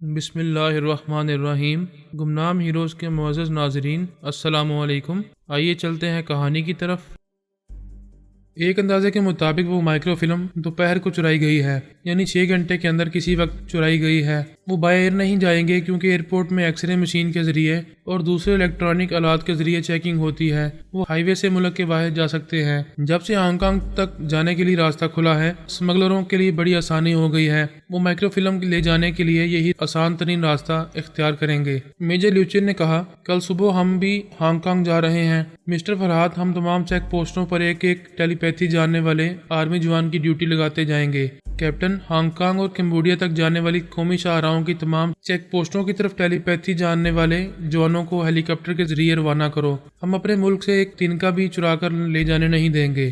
بسم اللہ الرحمن الرحیم۔ گمنام ہیروز کے معزز ناظرین، السلام علیکم۔ آئیے چلتے ہیں کہانی کی طرف۔ ایک اندازے کے مطابق وہ مائکرو فلم دوپہر کو چرائی گئی ہے، یعنی 6 گھنٹے کے اندر کسی وقت چرائی گئی ہے۔ وہ بائی ایئر نہیں جائیں گے کیونکہ ایئرپورٹ میں ایکس رے مشین کے ذریعے اور دوسرے الیکٹرانک آلات کے ذریعے چیکنگ ہوتی ہے۔ وہ ہائی وے سے ملک کے باہر جا سکتے ہیں۔ جب سے ہانگ کانگ تک جانے کے لیے راستہ کھلا ہے، اسمگلروں کے لیے بڑی آسانی ہو گئی ہے۔ وہ مائکرو فلم لے جانے کے لیے یہی آسان ترین راستہ اختیار کریں گے۔ میجر لیوچن نے کہا، کل صبح ہم بھی ہانگ کانگ جا رہے ہیں مسٹر فرہاد۔ ہم تمام چیک پوسٹوں پر ایک ایک ٹیلی پیتھی جاننے والے آرمی جوان کی ڈیوٹی لگاتے جائیں گے۔ کیپٹن، ہانگ کانگ اور کمبوڈیا تک جانے والی قومی شاہراہوں کی تمام چیک پوسٹوں کی طرف ٹیلی پیتھی جاننے والے جوانوں کو ہیلی کاپٹر کے ذریعے روانہ کرو۔ ہم اپنے ملک سے ایک تنکا بھی چرا کر لے جانے نہیں دیں گے۔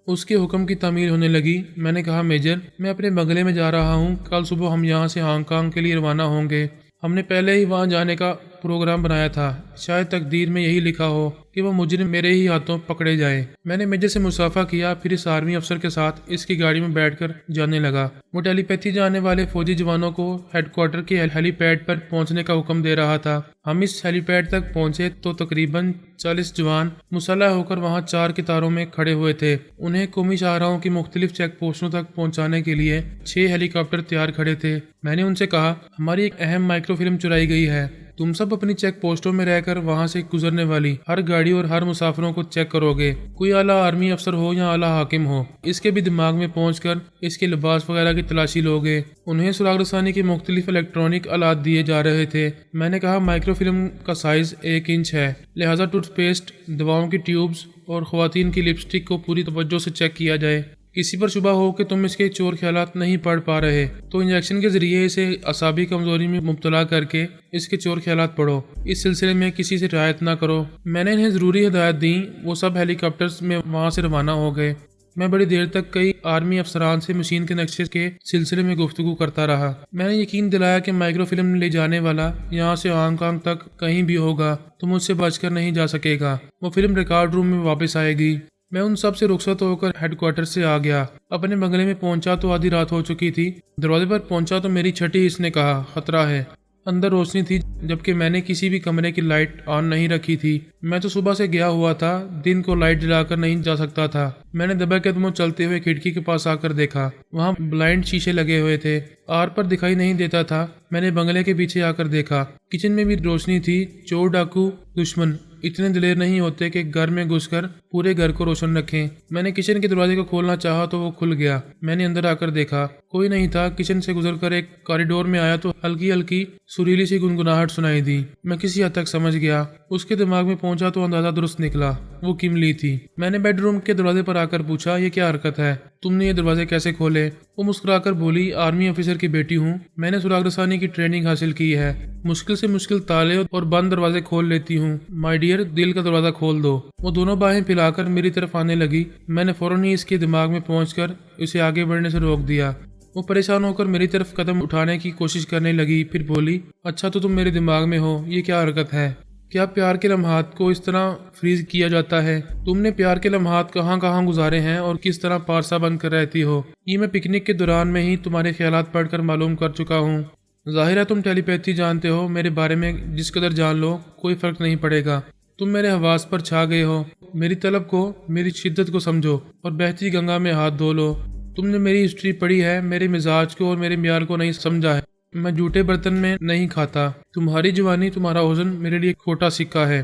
اس کے حکم کی تعمیر ہونے لگی۔ میں نے کہا، میجر، میں اپنے بنگلے میں جا رہا ہوں۔ کل صبح ہم یہاں سے ہانگ کانگ کے لیے روانہ ہوں گے۔ ہم نے پہلے ہی وہاں جانے کا پروگرام بنایا تھا۔ شاید تقدیر میں یہی لکھا ہو کہ وہ مجرم میرے ہی ہاتھوں پکڑے جائیں۔ میں نے میجر سے مصافحہ کیا، پھر اس آرمی افسر کے ساتھ اس کی گاڑی میں بیٹھ کر جانے لگا۔ وہ ٹیلی پیتھی جانے والے فوجی جوانوں کو ہیڈ کوارٹر کے ہیلی پیڈ پر پہنچنے کا حکم دے رہا تھا۔ ہم اس ہیلی پیڈ تک پہنچے تو تقریباً 40 جوان مسلح ہو کر وہاں 4 قطاروں میں کھڑے ہوئے تھے۔ انہیں قومی شاہراہوں کی مختلف چیک پوسٹوں تک پہنچانے کے لیے 6 ہیلی کاپٹر تیار کھڑے تھے۔ میں نے ان سے کہا، ہماری ایک اہم مائکرو فلم چرائی گئی ہے۔ تم سب اپنی چیک پوسٹوں میں رہ کر وہاں سے گزرنے والی ہر گاڑی اور ہر مسافروں کو چیک کرو گے۔ کوئی اعلیٰ آرمی افسر ہو یا اعلیٰ حاکم ہو، اس کے بھی دماغ میں پہنچ کر اس کے لباس وغیرہ کی تلاشی لوگے۔ انہیں سراغ رسانی کے مختلف الیکٹرانک آلات دیے جا رہے تھے۔ میں نے کہا، مائکرو فلم کا سائز 1 انچ ہے، لہٰذا ٹوتھ پیسٹ، دواؤں کی ٹیوبز اور خواتین کی لپسٹک کو پوری توجہ سے چیک کیا جائے۔ کسی پر شبہ ہو کہ تم اس کے چور خیالات نہیں پڑھ پا رہے تو انجیکشن کے ذریعے اسے اعصابی کمزوری میں مبتلا کر کے اس کے چور خیالات پڑھو۔ اس سلسلے میں کسی سے رعایت نہ کرو۔ میں نے انہیں ضروری ہدایت دیں۔ وہ سب ہیلی کاپٹرز میں وہاں سے روانہ ہو گئے۔ میں بڑی دیر تک کئی آرمی افسران سے مشین کے نقشے کے سلسلے میں گفتگو کرتا رہا۔ میں نے یقین دلایا کہ مائکرو فلم لے جانے والا یہاں سے ہانگ کانگ تک کہیں بھی ہوگا تو مجھ سے بچ کر نہیں جا سکے گا۔ وہ فلم ریکارڈ روم میں واپس آئے گی۔ میں ان سب سے رخصت ہو کر ہیڈ کوارٹر سے آ گیا۔ اپنے بنگلے میں پہنچا تو آدھی رات ہو چکی تھی۔ دروازے پر پہنچا تو میری چھٹی حص نے کہا، خطرہ ہے۔ اندر روشنی تھی جبکہ میں نے کسی بھی کمرے کی لائٹ آن نہیں رکھی تھی۔ میں تو صبح سے گیا ہوا تھا، دن کو لائٹ جلا کر نہیں جا سکتا تھا۔ میں نے دبے قدموں چلتے ہوئے کھڑکی کے پاس آ کر دیکھا، وہاں بلائنڈ شیشے لگے ہوئے تھے، آر پر دکھائی نہیں دیتا تھا۔ میں نے بنگلے کے پیچھے آ کر دیکھا، کچن میں بھی روشنی تھی۔ چور ڈاکو دشمن اتنے دلیر نہیں ہوتے کہ گھر میں گھس کر پورے گھر کو روشن رکھیں۔ میں نے کچن کے دروازے کو کھولنا چاہا تو وہ کھل گیا۔ میں نے اندر آ کر دیکھا، کوئی نہیں تھا۔ کچن سے گزر کر ایک کاریڈور میں آیا تو ہلکی ہلکی سریلی سی گنگناہٹ سنائی دی۔ میں کسی حد تک سمجھ گیا۔ اس کے دماغ میں پہنچا تو اندازہ درست نکلا، وہ کم لی تھی۔ میں نے بیڈ روم کے دروازے پر آ کر پوچھا، یہ کیا حرکت ہے؟ تم نے یہ دروازے کیسے کھولے؟ وہ مسکرا کر بولی، آرمی آفیسر کی بیٹی ہوں، میں نے سراغ رسانی کی ٹریننگ حاصل کی ہے، مشکل سے مشکل تالے اور بند دروازے کھول لیتی ہوں۔ مائی ڈیئر، دل کا دروازہ کھول دو۔ وہ دونوں باہیں پھیلا کر میری طرف آنے لگی۔ میں نے فوراً ہی اس کے دماغ میں پہنچ کر اسے آگے بڑھنے سے روک دیا۔ وہ پریشان ہو کر میری طرف قدم اٹھانے کی کوشش کرنے لگی، پھر بولی، اچھا تو تم میرے دماغ میں ہو، یہ کیا حرکت ہے؟ کیا پیار کے لمحات کو اس طرح فریز کیا جاتا ہے؟ تم نے پیار کے لمحات کہاں کہاں گزارے ہیں اور کس طرح پارسا بن کر رہتی ہو؟ یہ میں پکنک کے دوران میں ہی تمہارے خیالات پڑھ کر معلوم کر چکا ہوں۔ ظاہر ہے تم ٹیلی پیتھی جانتے ہو۔ میرے بارے میں جس قدر جان لو کوئی فرق نہیں پڑے گا۔ تم میرے حواس پر چھا گئے ہو۔ میری طلب کو، میری شدت کو سمجھو اور بہتی گنگا میں ہاتھ دھو لو۔ تم نے میری ہسٹری پڑھی ہے، میرے مزاج کو اور میرے معیار کو نہیں سمجھا ہے۔ میں جھوٹے برتن میں نہیں کھاتا۔ تمہاری جوانی، تمہارا حسن میرے لیے کھوٹا سکہ ہے۔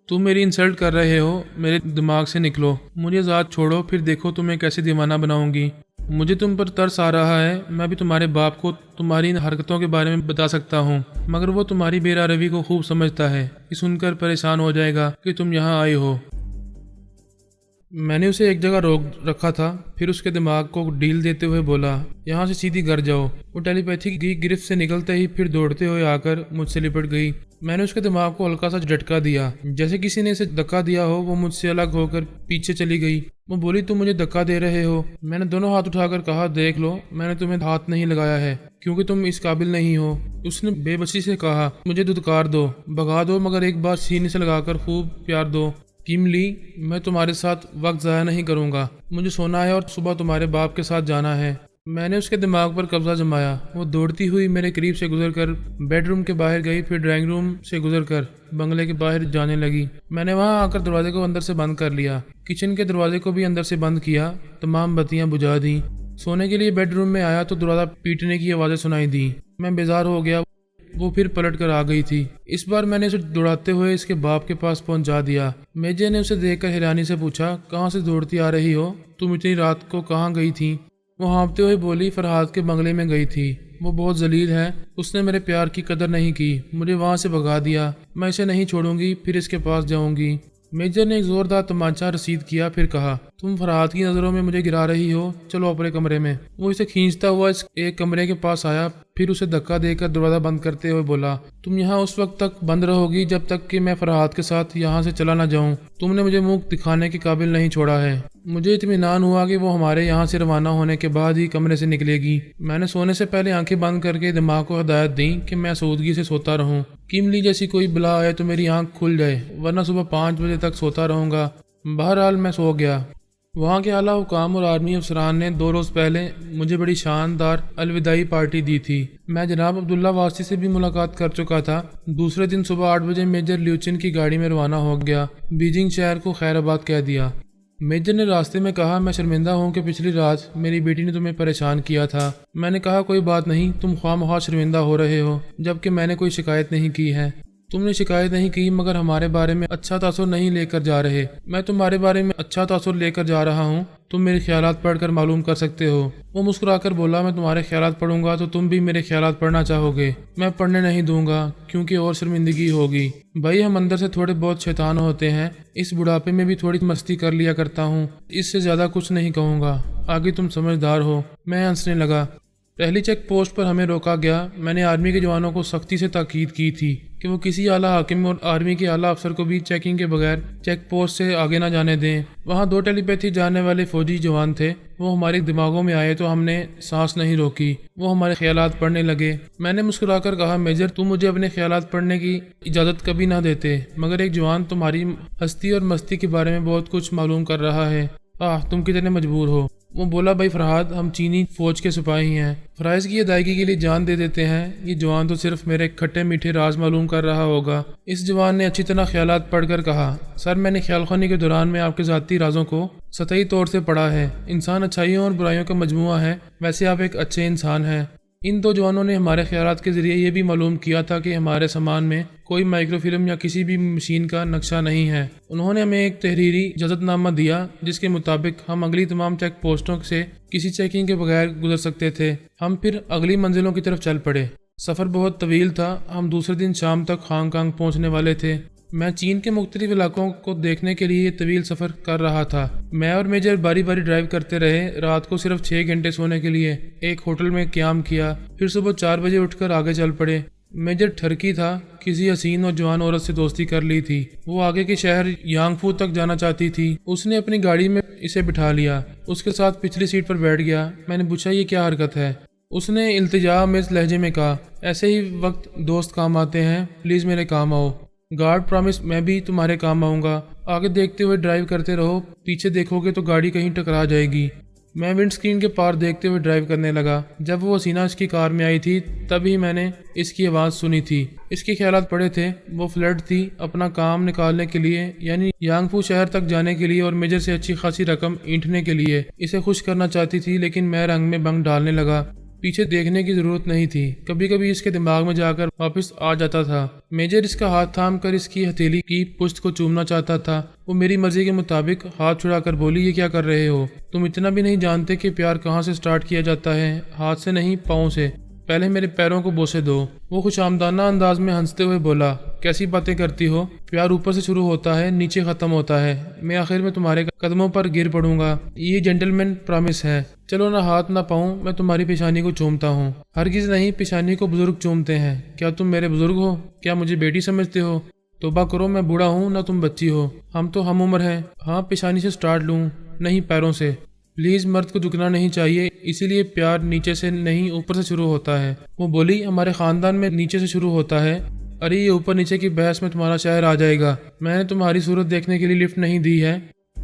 تم میری انسلٹ کر رہے ہو، میرے دماغ سے نکلو۔ مجھے ذات چھوڑو، پھر دیکھو تمہیں کیسے دیوانہ بناؤں گی۔ مجھے تم پر ترس آ رہا ہے۔ میں بھی تمہارے باپ کو تمہاری ان حرکتوں کے بارے میں بتا سکتا ہوں، مگر وہ تمہاری بے روی کو خوب سمجھتا ہے۔ یہ سن کر پریشان ہو جائے گا کہ تم یہاں آئے ہو۔ میں نے اسے ایک جگہ روک رکھا تھا، پھر اس کے دماغ کو ڈھیل دیتے ہوئے بولا، یہاں سے سیدھی گھر جاؤ۔ وہ ٹیلی پیتھی کی گرفت سے نکلتے ہی پھر دوڑتے ہوئے آ کر مجھ سے لپٹ گئی۔ میں نے اس کے دماغ کو ہلکا سا جھٹکا دیا، جیسے کسی نے اسے دھکا دیا ہو۔ وہ مجھ سے الگ ہو کر پیچھے چلی گئی۔ وہ بولی، تم مجھے دھکا دے رہے ہو؟ میں نے دونوں ہاتھ اٹھا کر کہا، دیکھ لو، میں نے تمہیں ہاتھ نہیں لگایا ہے کیونکہ تم اس قابل نہیں ہو۔ اس نے بے بسی سے کہا، مجھے دھتکار دو، بھگا دو، مگر ایک بار سینے سے لگا کر خوب پیار دو۔ کم لی، میں تمہارے ساتھ وقت ضائع نہیں کروں گا۔ مجھے سونا ہے اور صبح تمہارے باپ کے ساتھ جانا ہے۔ میں نے اس کے دماغ پر قبضہ جمایا۔ وہ دوڑتی ہوئی میرے قریب سے گزر کر بیڈ روم کے باہر گئی، پھر ڈرائنگ روم سے گزر کر بنگلے کے باہر جانے لگی۔ میں نے وہاں آ کر دروازے کو اندر سے بند کر لیا، کچن کے دروازے کو بھی اندر سے بند کیا، تمام بتیاں بجھا دیں۔ سونے کے لیے بیڈ روم میں آیا تو دروازہ پیٹنے کی آوازیں سنائی دیں۔ میں بیزار ہو گیا، وہ پھر پلٹ کر آ گئی تھی۔ اس بار میں نے اسے دوڑاتے ہوئے اس کے باپ کے پاس پہنچا دیا۔ میجر نے اسے دیکھ کر حیرانی سے پوچھا، کہاں سے دوڑتی آ رہی ہو؟ تم اتنی رات کو کہاں گئی تھی؟ وہ ہانپتے ہوئے بولی، فرحاد کے بنگلے میں گئی تھی، وہ بہت ذلیل ہے، اس نے میرے پیار کی قدر نہیں کی، مجھے وہاں سے بھگا دیا، میں اسے نہیں چھوڑوں گی، پھر اس کے پاس جاؤں گی۔ میجر نے ایک زوردار تمانچہ رسید کیا، پھر کہا، تم فرحاد کی نظروں میں مجھے گرا رہی ہو، چلو اپنے کمرے میں۔ وہ اسے کھینچتا ہوا اس ایک کمرے کے پاس آیا، پھر اسے دھکا دے کر دروازہ بند کرتے ہوئے بولا، تم یہاں اس وقت تک بند رہو گی جب تک کہ میں فرحاد کے ساتھ یہاں سے چلا نہ جاؤں۔ تم نے مجھے منہ دکھانے کے قابل نہیں چھوڑا ہے۔ مجھے اطمینان ہوا کہ وہ ہمارے یہاں سے روانہ ہونے کے بعد ہی کمرے سے نکلے گی۔ میں نے سونے سے پہلے آنکھیں بند کر کے دماغ کو ہدایت دی کہ میں سودگی سے سوتا رہوں۔ کیملی جیسی کوئی بلا آئے تو میری آنکھ کھل جائے، ورنہ صبح 5 بجے تک سوتا رہوں گا۔ بہرحال میں سو گیا۔ وہاں کے اعلیٰ حکام اور آرمی افسران نے 2 روز پہلے مجھے بڑی شاندار الوداعی پارٹی دی تھی۔ میں جناب عبداللہ واسطی سے بھی ملاقات کر چکا تھا۔ دوسرے دن صبح 8 بجے میجر لیوچن کی گاڑی میں روانہ ہو گیا، بیجنگ شہر کو خیر آباد کہہ دیا۔ میجر نے راستے میں کہا، میں شرمندہ ہوں کہ پچھلی رات میری بیٹی نے تمہیں پریشان کیا تھا۔ میں نے کہا، کوئی بات نہیں، تم خواہ مخواہ شرمندہ ہو رہے ہو، جبکہ میں نے کوئی شکایت نہیں کی ہے۔ تم نے شکایت نہیں کی مگر ہمارے بارے میں اچھا تاثر نہیں لے کر جا رہے۔ میں تمہارے بارے میں اچھا تاثر لے کر جا رہا ہوں، تم میرے خیالات پڑھ کر معلوم کر سکتے ہو۔ وہ مسکرا کر بولا، میں تمہارے خیالات پڑھوں گا تو تم بھی میرے خیالات پڑھنا چاہو گے۔ میں پڑھنے نہیں دوں گا کیونکہ اور شرمندگی ہوگی۔ بھائی، ہم اندر سے تھوڑے بہت شیطان ہوتے ہیں، اس بڑھاپے میں بھی تھوڑی مستی کر لیا کرتا ہوں، اس سے زیادہ کچھ نہیں کہوں گا، آگے تم سمجھدار ہو۔ میں ہنسنے لگا۔ پہلی چیک پوسٹ پر ہمیں روکا گیا۔ میں نے آرمی کے جوانوں کو سختی سے تاکید کی تھی کہ وہ کسی اعلیٰ حاکم اور آرمی کے اعلیٰ افسر کو بھی چیکنگ کے بغیر چیک پوسٹ سے آگے نہ جانے دیں۔ وہاں 2 ٹیلی پیتھی جاننے والے فوجی جوان تھے، وہ ہمارے دماغوں میں آئے تو ہم نے سانس نہیں روکی، وہ ہمارے خیالات پڑھنے لگے۔ میں نے مسکرا کر کہا، میجر تم مجھے اپنے خیالات پڑھنے کی اجازت کبھی نہ دیتے، مگر ایک جوان تمہاری ہستی اور مستی کے بارے میں بہت کچھ معلوم کر رہا ہے۔ تم کتنے مجبور ہو۔ وہ بولا، بھائی فرحاد، ہم چینی فوج کے سپاہی ہیں، فرائض کی ادائیگی کے لیے جان دے دیتے ہیں۔ یہ جوان تو صرف میرے کھٹے میٹھے راز معلوم کر رہا ہوگا۔ اس جوان نے اچھی طرح خیالات پڑھ کر کہا، سر میں نے خیال خوانی کے دوران میں آپ کے ذاتی رازوں کو سطحی طور سے پڑھا ہے۔ انسان اچھائیوں اور برائیوں کا مجموعہ ہے، ویسے آپ ایک اچھے انسان ہیں۔ ان 2 جوانوں نے ہمارے خیالات کے ذریعے یہ بھی معلوم کیا تھا کہ ہمارے سامان میں کوئی مائکرو فلم یا کسی بھی مشین کا نقشہ نہیں ہے۔ انہوں نے ہمیں ایک تحریری اجازت نامہ دیا جس کے مطابق ہم اگلی تمام چیک پوسٹوں سے کسی چیکنگ کے بغیر گزر سکتے تھے۔ ہم پھر اگلی منزلوں کی طرف چل پڑے۔ سفر بہت طویل تھا، ہم دوسرے دن شام تک ہانگ کانگ پہنچنے والے تھے۔ میں چین کے مختلف علاقوں کو دیکھنے کے لیے یہ طویل سفر کر رہا تھا۔ میں اور میجر باری باری ڈرائیو کرتے رہے، رات کو صرف 6 گھنٹے سونے کے لیے ایک ہوٹل میں قیام کیا، پھر صبح 4 بجے اٹھ کر آگے چل پڑے۔ میجر ٹھرکی تھا، کسی حسین اور جوان عورت سے دوستی کر لی تھی، وہ آگے کے شہر یانگفو تک جانا چاہتی تھی۔ اس نے اپنی گاڑی میں اسے بٹھا لیا، اس کے ساتھ پچھلی سیٹ پر بیٹھ گیا۔ میں نے پوچھا، یہ کیا حرکت ہے؟ اس نے التجا آمیز لہجے میں کہا، ایسے ہی وقت دوست کام آتے ہیں، پلیز میرے کام آؤ۔ گارڈ پرامس، میں بھی تمہارے کام آؤں گا۔ آگے دیکھتے ہوئے ڈرائیو کرتے رہو، پیچھے دیکھو گے تو گاڑی کہیں ٹکرا جائے گی۔ میں ونڈ سکرین کے پار دیکھتے ہوئے ڈرائیو کرنے لگا۔ جب وہ حسینہ اس کی کار میں آئی تھی تب ہی میں نے اس کی آواز سنی تھی۔ اس کے خیالات پڑے تھے، وہ فلرٹ تھی اپنا کام نکالنے کے لیے، یعنی یانگفو شہر تک جانے کے لیے اور میجر سے اچھی خاصی رقم اینٹھنے کے لیے۔ اسے خوش کرنا چاہتی تھی، لیکن میں رنگ میں بنگ ڈالنے لگا۔ پیچھے دیکھنے کی ضرورت نہیں تھی، کبھی کبھی اس کے دماغ میں جا کر واپس آ جاتا تھا۔ میجر اس کا ہاتھ تھام کر اس کی ہتھیلی کی پشت کو چومنا چاہتا تھا۔ وہ میری مرضی کے مطابق ہاتھ چھڑا کر بولی، یہ کیا کر رہے ہو؟ تم اتنا بھی نہیں جانتے کہ پیار کہاں سے سٹارٹ کیا جاتا ہے؟ ہاتھ سے نہیں، پاؤں سے۔ پہلے میرے پیروں کو بوسے دو۔ وہ خوشامدانہ انداز میں ہنستے ہوئے بولا، کیسی باتیں کرتی ہو؟ پیار اوپر سے شروع ہوتا ہے، نیچے ختم ہوتا ہے۔ میں آخر میں تمہارے قدموں پر گر پڑوں گا، یہ جنٹلمین پرامس ہے۔ چلو، نہ ہاتھ نہ پاؤں، میں تمہاری پیشانی کو چومتا ہوں۔ ہرگز نہیں، پیشانی کو بزرگ چومتے ہیں۔ کیا تم میرے بزرگ ہو؟ کیا مجھے بیٹی سمجھتے ہو؟ توبہ کرو، میں بوڑھا ہوں، نہ تم بچی ہو۔ ہم تو ہم عمر ہیں۔ ہاں، پیشانی سے سٹارٹ لوں، نہیں پیروں سے۔ پلیز، مرد کو جھکنا نہیں چاہیے، اسی لیے پیار نیچے سے نہیں اوپر سے شروع ہوتا ہے۔ وہ بولی، ہمارے خاندان میں نیچے سے شروع ہوتا ہے۔ ارے یہ اوپر نیچے کی بحث میں تمہارا شہر آ جائے گا۔ میں نے تمہاری صورت دیکھنے کے لیے لفٹ نہیں دی ہے۔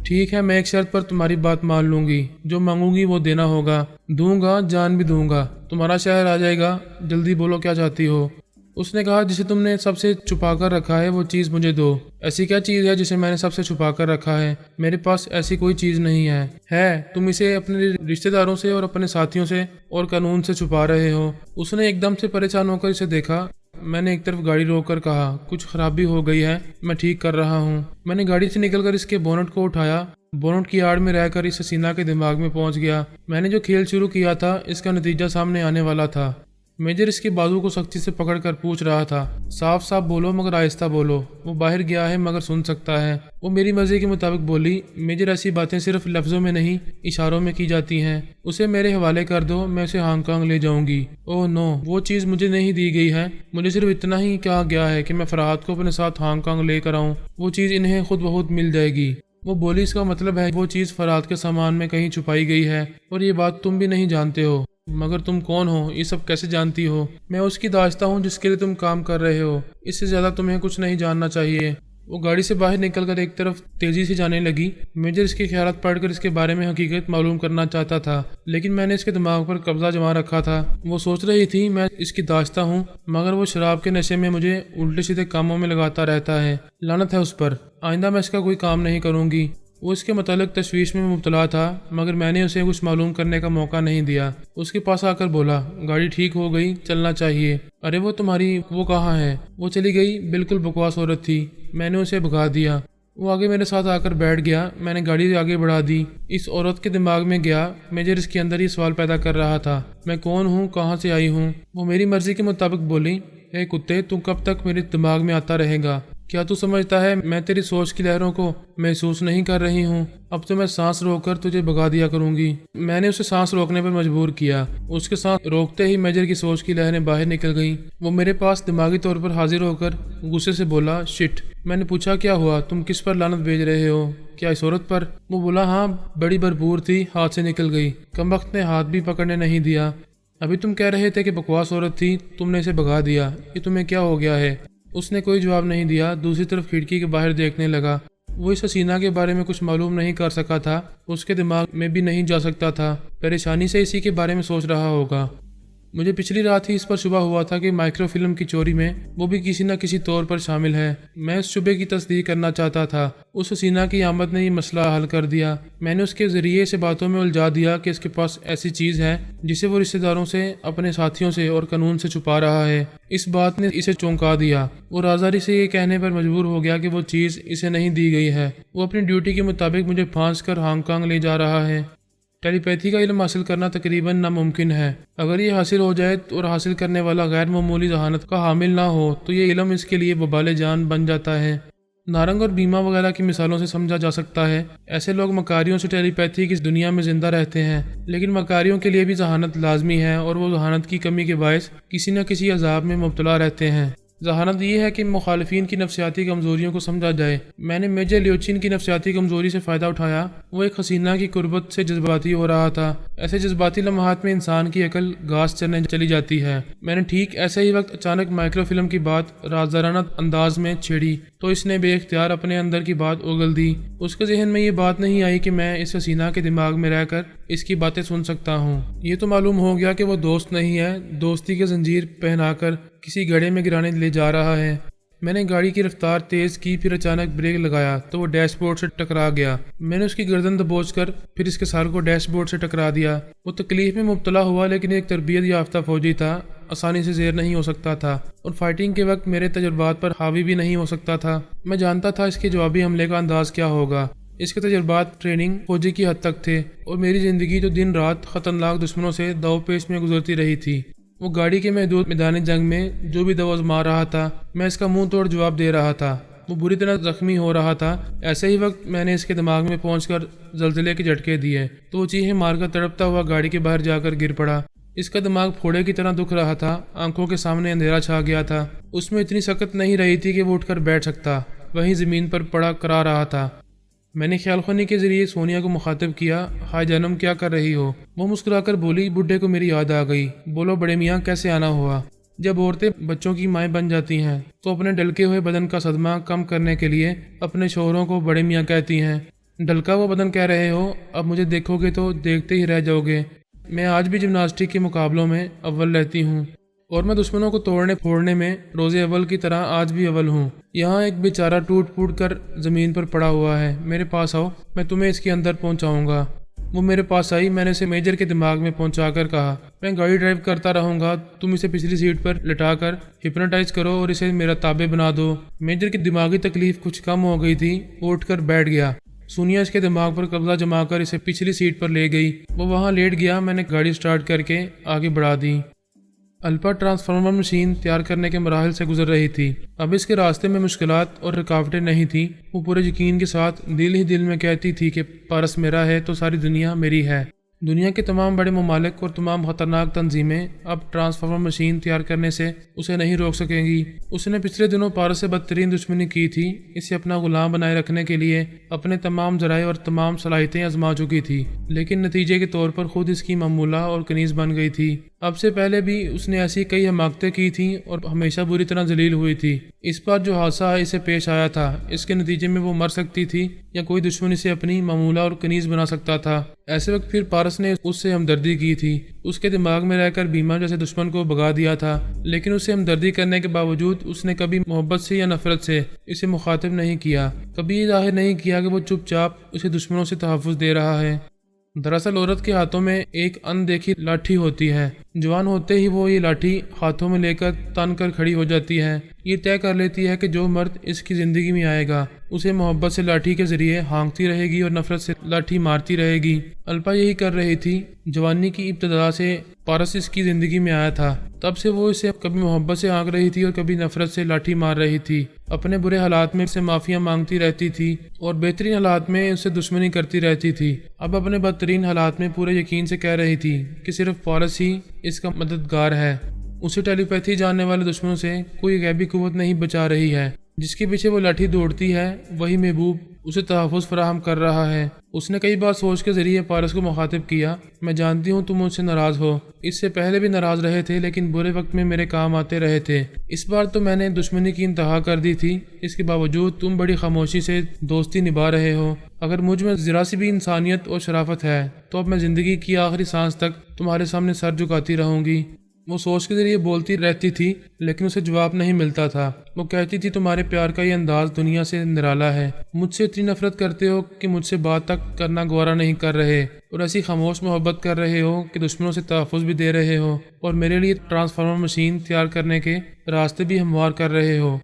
ٹھیک ہے، میں ایک شرط پر تمہاری بات مان لوں گی، جو مانگوں گی وہ دینا ہوگا، دوں گا، جان بھی دوں گا، تمہارا شہر آ جائے گا، جلدی بولو کیا چاہتی ہو۔ اس نے کہا جسے تم نے سب سے چھپا کر رکھا ہے وہ چیز مجھے دو۔ ایسی کیا چیز ہے جسے میں نے سب سے چھپا کر رکھا ہے؟ میرے پاس ایسی کوئی چیز نہیں ہے تم اسے اپنے رشتہ داروں سے اور اپنے ساتھیوں سے اور قانون سے چھپا رہے ہو۔ اس نے ایک دم سے پریشان ہو کر اسے دیکھا۔ میں نے ایک طرف گاڑی روک کر کہا کچھ خرابی ہو گئی ہے، میں ٹھیک کر رہا ہوں۔ میں نے گاڑی سے نکل کر اس کے بونٹ کو اٹھایا، بونٹ کی آڑ میں رہ کر اس حسینہ کے دماغ میں پہنچ گیا۔ میں نے جو کھیل شروع کیا تھا اس کا نتیجہ سامنے آنے والا تھا۔ میجر اس کے بازو کو سختی سے پکڑ کر پوچھ رہا تھا، صاف صاف بولو مگر آہستہ بولو، وہ باہر گیا ہے مگر سن سکتا ہے۔ وہ میری مرضی کے مطابق بولی، میجر ایسی باتیں صرف لفظوں میں نہیں اشاروں میں کی جاتی ہیں، اسے میرے حوالے کر دو، میں اسے ہانگ کانگ لے جاؤں گی۔ اوہ نو، وہ چیز مجھے نہیں دی گئی ہے، مجھے صرف اتنا ہی کہا گیا ہے کہ میں فرحات کو اپنے ساتھ ہانگ کانگ لے کر آؤں، وہ چیز انہیں خود بخود مل جائے گی۔ وہ بولی، اس کا مطلب ہے وہ چیز فرحات کے سامان میں کہیں چھپائی گئی ہے اور یہ بات تم بھی نہیں جانتے ہو۔ مگر تم کون ہو؟ یہ سب کیسے جانتی ہو؟ میں اس کی داشتہ ہوں جس کے لیے تم کام کر رہے ہو، اس سے زیادہ تمہیں کچھ نہیں جاننا چاہیے۔ وہ گاڑی سے باہر نکل کر ایک طرف تیزی سے جانے لگی۔ میجر اس کے خیالات پڑھ کر اس کے بارے میں حقیقت معلوم کرنا چاہتا تھا، لیکن میں نے اس کے دماغ پر قبضہ جما رکھا تھا۔ وہ سوچ رہی تھی میں اس کی داشتہ ہوں، مگر وہ شراب کے نشے میں مجھے الٹے سیدھے کاموں میں لگاتا رہتا ہے، لعنت ہے اس پر، آئندہ میں اس کا کوئی کام نہیں کروں گی۔ وہ اس کے متعلق تشویش میں مبتلا تھا، مگر میں نے اسے کچھ معلوم کرنے کا موقع نہیں دیا۔ اس کے پاس آ کر بولا، گاڑی ٹھیک ہو گئی، چلنا چاہیے۔ ارے وہ تمہاری وہ کہاں ہے؟ وہ چلی گئی، بالکل بکواس عورت تھی، میں نے اسے بھگا دیا۔ وہ آگے میرے ساتھ آ کر بیٹھ گیا، میں نے گاڑی آگے بڑھا دی۔ اس عورت کے دماغ میں گیا، میجر اس کے اندر یہ سوال پیدا کر رہا تھا، میں کون ہوں، کہاں سے آئی ہوں؟ وہ میری مرضی کے مطابق بولی، اے کتے، تم کب تک میرے دماغ میں آتا رہے گا؟ کیا تو سمجھتا ہے میں تیری سوچ کی لہروں کو محسوس نہیں کر رہی ہوں؟ اب تو میں سانس روک کر تجھے بھگا دیا کروں گی۔ میں نے اسے سانس روکنے پر مجبور کیا۔ اس کے سانس روکتے ہی میجر کی سوچ کی لہریں باہر نکل گئیں۔ وہ میرے پاس دماغی طور پر حاضر ہو کر غصے سے بولا، شٹ۔ میں نے پوچھا، کیا ہوا؟ تم کس پر لعنت بھیج رہے ہو؟ کیا اس عورت پر؟ وہ بولا، ہاں، بڑی بھرپور تھی، ہاتھ سے نکل گئی، کمبخت نے ہاتھ بھی پکڑنے نہیں دیا۔ ابھی تم کہہ رہے تھے کہ بکواس عورت تھی، تم نے اسے بھگا دیا، یہ تمہیں کیا ہو گیا ہے؟ اس نے کوئی جواب نہیں دیا، دوسری طرف کھڑکی کے باہر دیکھنے لگا۔ وہ اس حسینہ کے بارے میں کچھ معلوم نہیں کر سکا تھا، اس کے دماغ میں بھی نہیں جا سکتا تھا، پریشانی سے اسی کے بارے میں سوچ رہا ہوگا۔ مجھے پچھلی رات ہی اس پر شبہ ہوا تھا کہ مائکرو فلم کی چوری میں وہ بھی کسی نہ کسی طور پر شامل ہے۔ میں اس شبے کی تصدیق کرنا چاہتا تھا۔ اس حسینہ کی آمد نے یہ مسئلہ حل کر دیا۔ میں نے اس کے ذریعے سے باتوں میں الجھا دیا کہ اس کے پاس ایسی چیز ہے جسے وہ رشتہ داروں سے، اپنے ساتھیوں سے اور قانون سے چھپا رہا ہے۔ اس بات نے اسے چونکا دیا۔ وہ رازداری سے یہ کہنے پر مجبور ہو گیا کہ وہ چیز اسے نہیں دی گئی ہے۔ وہ اپنی ڈیوٹی کے مطابق مجھے پھانس کر ہانگ کانگ لے جا رہا ہے۔ ٹیلی پیتھی کا علم حاصل کرنا تقریباً ناممکن ہے۔ اگر یہ حاصل ہو جائے اور حاصل کرنے والا غیر معمولی ذہانت کا حامل نہ ہو تو یہ علم اس کے لیے وبال جان بن جاتا ہے۔ نارنگ اور بیمہ وغیرہ کی مثالوں سے سمجھا جا سکتا ہے۔ ایسے لوگ مکاریوں سے ٹیلی پیتھی کی دنیا میں زندہ رہتے ہیں، لیکن مکاریوں کے لیے بھی ذہانت لازمی ہے اور وہ ذہانت کی کمی کے باعث کسی نہ کسی عذاب میں مبتلا رہتے ہیں۔ ذہانت یہ ہے کہ مخالفین کی نفسیاتی کمزوریوں کو سمجھا جائے۔ میں نے میجر لیوچن کی نفسیاتی کمزوری سے فائدہ اٹھایا۔ وہ ایک حسینہ کی قربت سے جذباتی ہو رہا تھا۔ ایسے جذباتی لمحات میں انسان کی عقل گھاس چرنے چلی جاتی ہے۔ میں نے ٹھیک ایسے ہی وقت اچانک مائکرو فلم کی بات رازدارانہ انداز میں چھیڑی تو اس نے بے اختیار اپنے اندر کی بات اگل دی۔ اس کے ذہن میں یہ بات نہیں آئی کہ میں اس حسینہ کے دماغ میں رہ کر اس کی باتیں سن سکتا ہوں۔ یہ تو معلوم ہو گیا کہ وہ دوست نہیں ہے، دوستی کے زنجیر پہنا کر کسی گڑھے میں گرانے لے جا رہا ہے۔ میں نے گاڑی کی رفتار تیز کی، پھر اچانک بریک لگایا تو وہ ڈیش بورڈ سے ٹکرا گیا۔ میں نے اس کی گردن دبوچ کر پھر اس کے سر کو ڈیش بورڈ سے ٹکرا دیا۔ وہ تکلیف میں مبتلا ہوا، لیکن ایک تربیت یافتہ فوجی تھا، آسانی سے زیر نہیں ہو سکتا تھا اور فائٹنگ کے وقت میرے تجربات پر حاوی بھی نہیں ہو سکتا تھا۔ میں جانتا تھا اس کے جوابی حملے کا انداز کیا ہوگا۔ اس کے تجربات ٹریننگ فوجی کی حد تک تھے اور میری زندگی جو دن رات خطرناک دشمنوں سے دو پیش میں گزرتی رہی تھی۔ وہ گاڑی کے محدود میدان جنگ میں جو بھی دو آزما رہا تھا، میں اس کا منہ توڑ جواب دے رہا تھا۔ وہ بری طرح زخمی ہو رہا تھا۔ ایسے ہی وقت میں نے اس کے دماغ میں پہنچ کر زلزلے کے جھٹکے دیے تو وہ چیخیں مار کر تڑپتا ہوا گاڑی کے باہر جا کر گر پڑا۔ اس کا دماغ پھوڑے کی طرح دکھ رہا تھا، آنکھوں کے سامنے اندھیرا چھا گیا تھا۔ اس میں اتنی سکت نہیں رہی تھی کہ وہ اٹھ کر بیٹھ سکتا، وہیں زمین پر پڑا کرا رہا تھا۔ میں نے خیال خوانی کے ذریعے سونیا کو مخاطب کیا، ہائے جانم کیا کر رہی ہو؟ وہ مسکرا کر بولی، بڈھے کو میری یاد آ گئی۔ بولو بڑے میاں کیسے آنا ہوا؟ جب عورتیں بچوں کی مائیں بن جاتی ہیں تو اپنے ڈلکے ہوئے بدن کا صدمہ کم کرنے کے لیے اپنے شوہروں کو بڑے میاں کہتی ہیں۔ ڈھلکا وہ بدن کہہ رہے ہو، اب مجھے دیکھو گے تو دیکھتے ہی رہ جاؤ گے۔ میں آج بھی جمناسٹک کے مقابلوں میں اول رہتی ہوں، اور میں دشمنوں کو توڑنے پھوڑنے میں روز اول کی طرح آج بھی اول ہوں۔ یہاں ایک بیچارہ ٹوٹ پھوٹ کر زمین پر پڑا ہوا ہے، میرے پاس آؤ، میں تمہیں اس کے اندر پہنچاؤں گا۔ وہ میرے پاس آئی، میں نے اسے میجر کے دماغ میں پہنچا کر کہا، میں گاڑی ڈرائیو کرتا رہوں گا، تم اسے پچھلی سیٹ پر لٹا کر ہپنوٹائز کرو اور اسے میرا تابع بنا دو۔ میجر کی دماغی تکلیف کچھ کم ہو گئی تھی، وہ اٹھ کر بیٹھ گیا۔ سونیا اس کے دماغ پر قبضہ جما کر اسے پچھلی سیٹ پر لے گئی، وہ وہاں لیٹ گیا۔ میں نے گاڑی سٹارٹ کر کے آگے بڑھا دی۔ الپا ٹرانسفارمر مشین تیار کرنے کے مراحل سے گزر رہی تھی، اب اس کے راستے میں مشکلات اور رکاوٹیں نہیں تھیں۔ وہ پورے یقین کے ساتھ دل ہی دل میں کہتی تھی کہ پارس میرا ہے تو ساری دنیا میری ہے۔ دنیا کے تمام بڑے ممالک اور تمام خطرناک تنظیمیں اب ٹرانسفارمر مشین تیار کرنے سے اسے نہیں روک سکیں گی۔ اس نے پچھلے دنوں پارس سے بدترین دشمنی کی تھی، اسے اپنا غلام بنائے رکھنے کے لیے اپنے تمام ذرائع اور تمام صلاحیتیں آزما چکی تھی، لیکن نتیجے کے طور پر خود اس کی ممولہ اور کنیز بن گئی تھی۔ اب سے پہلے بھی اس نے ایسی کئی حماقتیں کی تھیں اور ہمیشہ بری طرح ذلیل ہوئی تھی۔ اس بار جو حادثہ اسے پیش آیا تھا، اس کے نتیجے میں وہ مر سکتی تھی یا کوئی دشمن اسے اپنی ممولہ اور کنیز بنا سکتا تھا۔ ایسے وقت پھر پارس نے اس سے ہمدردی کی تھی، اس کے دماغ میں رہ کر بیما جیسے دشمن کو بھگا دیا تھا، لیکن اسے ہمدردی کرنے کے باوجود اس نے کبھی محبت سے یا نفرت سے اسے مخاطب نہیں کیا، کبھی یہ ظاہر نہیں کیا کہ وہ چپ چاپ اسے دشمنوں سے تحفظ دے رہا ہے۔ دراصل عورت کے ہاتھوں میں ایک اندیکھی لاٹھی ہوتی ہے، جوان ہوتے ہی وہ یہ لاٹھی ہاتھوں میں لے کر تن کر کھڑی ہو جاتی ہے۔ یہ طے کر لیتی ہے کہ جو مرد اس کی زندگی میں آئے گا اسے محبت سے لاٹھی کے ذریعے ہانکتی رہے گی اور نفرت سے لاٹھی مارتی رہے گی۔ الپا یہی کر رہی تھی۔ جوانی کی ابتدا سے پارس اس کی زندگی میں آیا تھا، تب سے وہ اسے کبھی محبت سے ہانک رہی تھی اور کبھی نفرت سے لاٹھی مار رہی تھی۔ اپنے برے حالات میں اسے معافیاں مانگتی رہتی تھی اور بہترین حالات میں اسے دشمنی کرتی رہتی تھی۔ اب اپنے بدترین حالات میں پورے یقین سے کہہ رہی تھی کہ صرف پارس ہی اس کا مددگار ہے۔ اسے ٹیلی پیتھی جاننے والے دشمنوں سے کوئی غیبی قوت نہیں بچا رہی ہے، جس کے پیچھے وہ لاٹھی دوڑتی ہے وہی محبوب اسے تحفظ فراہم کر رہا ہے۔ اس نے کئی بار سوچ کے ذریعے پارس کو مخاطب کیا، میں جانتی ہوں تم مجھ سے ناراض ہو، اس سے پہلے بھی ناراض رہے تھے لیکن برے وقت میں میرے کام آتے رہے تھے۔ اس بار تو میں نے دشمنی کی انتہا کر دی تھی، اس کے باوجود تم بڑی خاموشی سے دوستی نبھا رہے ہو۔ اگر مجھ میں ذرا سی بھی انسانیت اور شرافت ہے تو اب میں زندگی کی آخری سانس تک تمہارے سامنے سر جھکاتی رہوں گی۔ وہ سوچ کے ذریعے بولتی رہتی تھی لیکن اسے جواب نہیں ملتا تھا۔ وہ کہتی تھی تمہارے پیار کا یہ انداز دنیا سے نرالا ہے، مجھ سے اتنی نفرت کرتے ہو کہ مجھ سے بات تک کرنا گوارا نہیں کر رہے، اور ایسی خاموش محبت کر رہے ہو کہ دشمنوں سے تحفظ بھی دے رہے ہو اور میرے لیے ٹرانسفارمر مشین تیار کرنے کے راستے بھی ہموار کر رہے ہو۔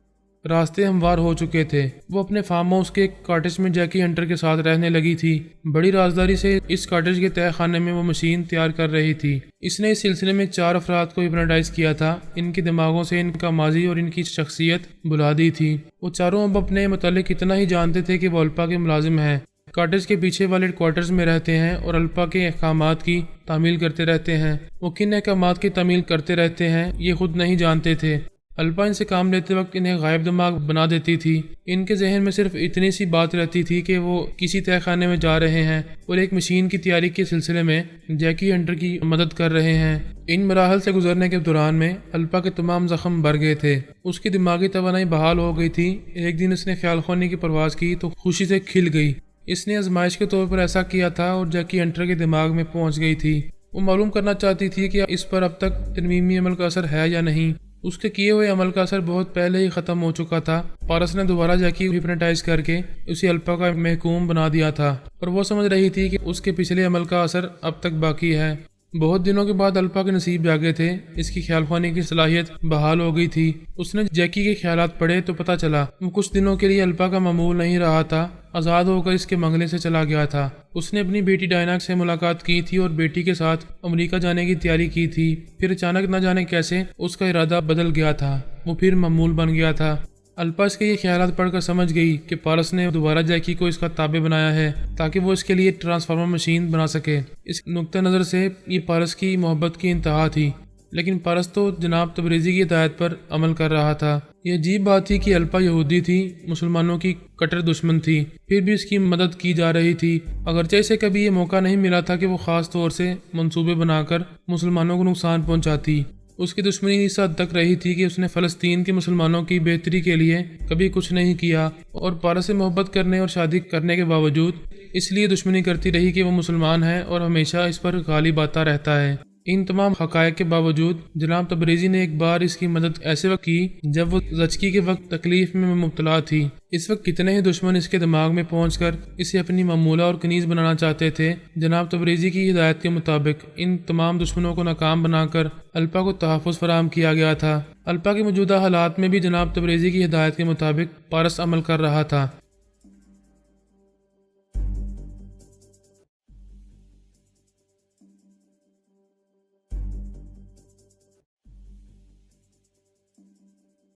راستے ہموار ہو چکے تھے۔ وہ اپنے فارم ہاؤس کے کاٹیج میں جیکی ہنٹر کے ساتھ رہنے لگی تھی۔ بڑی رازداری سے اس کاٹیج کے تہہ خانے میں وہ مشین تیار کر رہی تھی۔ اس نے اس سلسلے میں 4 افراد کو ہپنوٹائز کیا تھا، ان کے دماغوں سے ان کا ماضی اور ان کی شخصیت بھلا دی تھی۔ وہ چاروں اب اپنے متعلق اتنا ہی جانتے تھے کہ وہ الپا کے ملازم ہیں، کاٹیج کے پیچھے والے کوارٹرز میں رہتے ہیں اور الپا کے احکامات کی تعمیل کرتے رہتے ہیں۔ وہ کن احکامات کی تعمیل کرتے رہتے ہیں یہ خود نہیں جانتے تھے۔ الپا ان سے کام لیتے وقت انہیں غائب دماغ بنا دیتی تھی۔ ان کے ذہن میں صرف اتنی سی بات رہتی تھی کہ وہ کسی تہہ خانے میں جا رہے ہیں اور ایک مشین کی تیاری کے سلسلے میں جیکی ہنٹر کی مدد کر رہے ہیں۔ ان مراحل سے گزرنے کے دوران میں الپا کے تمام زخم بھر گئے تھے، اس کی دماغی توانائی بحال ہو گئی تھی۔ ایک دن اس نے خیال خوانی کی پرواز کی تو خوشی سے کھل گئی۔ اس نے آزمائش کے طور پر ایسا کیا تھا اور جیکی ہنٹر کے دماغ میں پہنچ گئی تھی۔ وہ معلوم کرنا چاہتی تھی کہ اس پر اب تک ترمیمی عمل کا اثر ہے یا نہیں۔ اس کے کیے ہوئے عمل کا اثر بہت پہلے ہی ختم ہو چکا تھا۔ پارس نے دوبارہ جیکی ہپنوٹائز کر کے اسے الپا کا محکوم بنا دیا تھا اور وہ سمجھ رہی تھی کہ اس کے پچھلے عمل کا اثر اب تک باقی ہے۔ بہت دنوں کے بعد الپا کے نصیب جاگے تھے، اس کی خیال خوانی کی صلاحیت بحال ہو گئی تھی۔ اس نے جیکی کے خیالات پڑھے تو پتہ چلا وہ کچھ دنوں کے لیے الپا کا معمول نہیں رہا تھا، آزاد ہو کر اس کے منگلے سے چلا گیا تھا۔ اس نے اپنی بیٹی ڈائنا سے ملاقات کی تھی اور بیٹی کے ساتھ امریکہ جانے کی تیاری کی تھی، پھر اچانک نہ جانے کیسے اس کا ارادہ بدل گیا تھا، وہ پھر معمول بن گیا تھا۔ الپا اس کے یہ خیالات پڑھ کر سمجھ گئی کہ پارس نے دوبارہ جیکی کو اس کا تابع بنایا ہے تاکہ وہ اس کے لیے ٹرانسفارمر مشین بنا سکے۔ اس نقطہ نظر سے یہ پارس کی محبت کی انتہا تھی، لیکن پارس تو جناب تبریزی کی ہدایت پر عمل کر رہا تھا۔ یہ عجیب بات تھی کہ الپا یہودی تھی، مسلمانوں کی کٹر دشمن تھی، پھر بھی اس کی مدد کی جا رہی تھی، اگرچہ اسے کبھی یہ موقع نہیں ملا تھا کہ وہ خاص طور سے منصوبے بنا کر مسلمانوں کو نقصان پہنچاتی۔ اس کی دشمنی اس حد تک رہی تھی کہ اس نے فلسطین کے مسلمانوں کی بہتری کے لیے کبھی کچھ نہیں کیا، اور پارس سے محبت کرنے اور شادی کرنے کے باوجود اس لیے دشمنی کرتی رہی کہ وہ مسلمان ہے اور ہمیشہ اس پر غالب آتا رہتا ہے۔ ان تمام حقائق کے باوجود جناب تبریزی نے ایک بار اس کی مدد ایسے وقت کی جب وہ زچگی کے وقت تکلیف میں مبتلا تھی۔ اس وقت کتنے ہی دشمن اس کے دماغ میں پہنچ کر اسے اپنی معمولہ اور کنیز بنانا چاہتے تھے۔ جناب تبریزی کی ہدایت کے مطابق ان تمام دشمنوں کو ناکام بنا کر الپا کو تحفظ فراہم کیا گیا تھا۔ الپا کے موجودہ حالات میں بھی جناب تبریزی کی ہدایت کے مطابق پارس عمل کر رہا تھا۔